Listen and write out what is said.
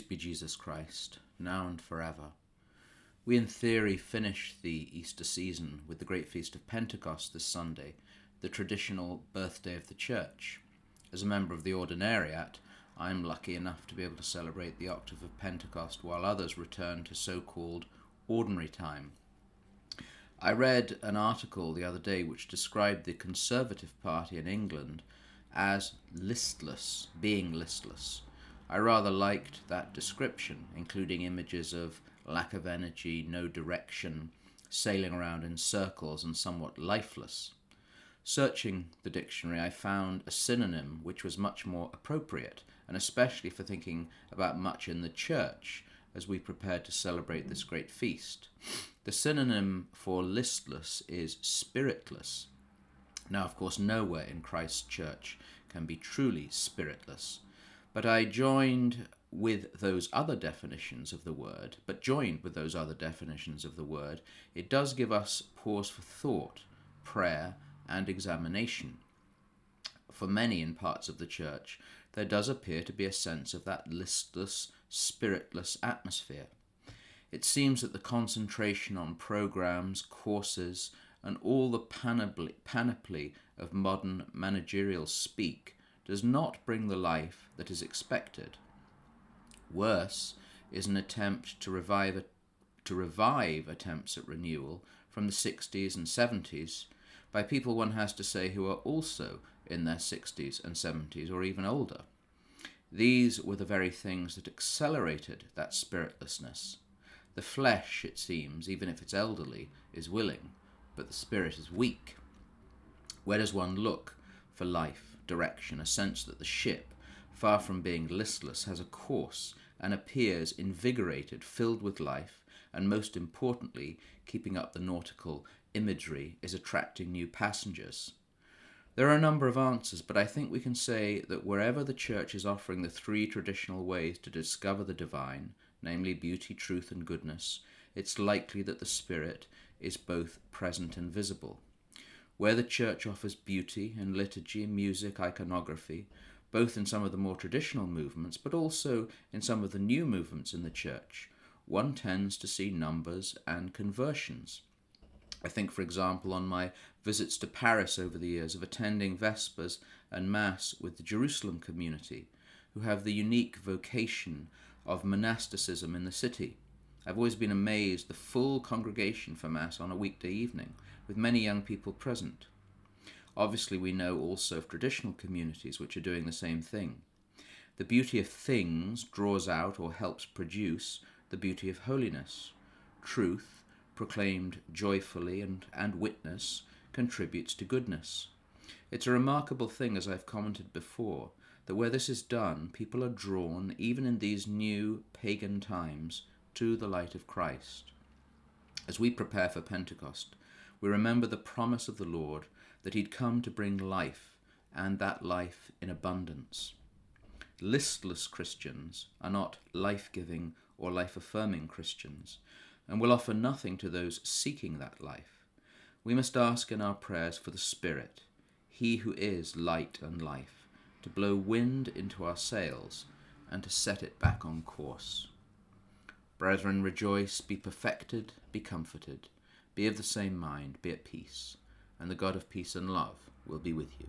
Praised be Jesus Christ, now and forever. We in theory finish the Easter season with the great Feast of Pentecost this Sunday, the traditional birthday of the Church. As a member of the Ordinariate, I am lucky enough to be able to celebrate the octave of Pentecost while others return to so-called ordinary time. I read an article the other day which described the Conservative Party in England as listless, being listless. I rather liked that description, including images of lack of energy, no direction, sailing around in circles and somewhat lifeless. Searching the dictionary, I found a synonym which was much more appropriate, and especially for thinking about much in the church as we prepared to celebrate this great feast. The synonym for listless is spiritless. Now, of course, nowhere in Christ's church can be truly spiritless, but joined with those other definitions of the word, it does give us pause for thought, prayer, and examination. For many in parts of the church, there does appear to be a sense of that listless, spiritless atmosphere. It seems that the concentration on programs, courses, and all the panoply of modern managerial speak does not bring the life that is expected. Worse is an attempt to revive attempts at renewal from the 60s and 70s by people, one has to say, who are also in their 60s and 70s or even older. These were the very things that accelerated that spiritlessness. The flesh, it seems, even if it's elderly, is willing, but the spirit is weak. Where does one look for life, direction, a sense that the ship, far from being listless, has a course and appears invigorated, filled with life, and most importantly, keeping up the nautical imagery, is attracting new passengers? There are a number of answers, but I think we can say that wherever the Church is offering the three traditional ways to discover the divine, namely beauty, truth, and goodness, it's likely that the Spirit is both present and visible. Where the Church offers beauty and liturgy, music, iconography, both in some of the more traditional movements, but also in some of the new movements in the Church, one tends to see numbers and conversions. I think, for example, on my visits to Paris over the years of attending Vespers and Mass with the Jerusalem community, who have the unique vocation of monasticism in the city. I've always been amazed the full congregation for Mass on a weekday evening, with many young people present. Obviously, we know also of traditional communities which are doing the same thing. The beauty of things draws out or helps produce the beauty of holiness. Truth, proclaimed joyfully and witness, contributes to goodness. It's a remarkable thing, as I've commented before, that where this is done, people are drawn, even in these new pagan times, to the light of Christ. As we prepare for Pentecost, we remember the promise of the Lord that he'd come to bring life, and that life in abundance. Listless Christians are not life-giving or life-affirming Christians, and will offer nothing to those seeking that life. We must ask in our prayers for the Spirit, he who is light and life, to blow wind into our sails and to set it back on course. Brethren, rejoice, be perfected, be comforted, be of the same mind, be at peace, and the God of peace and love will be with you.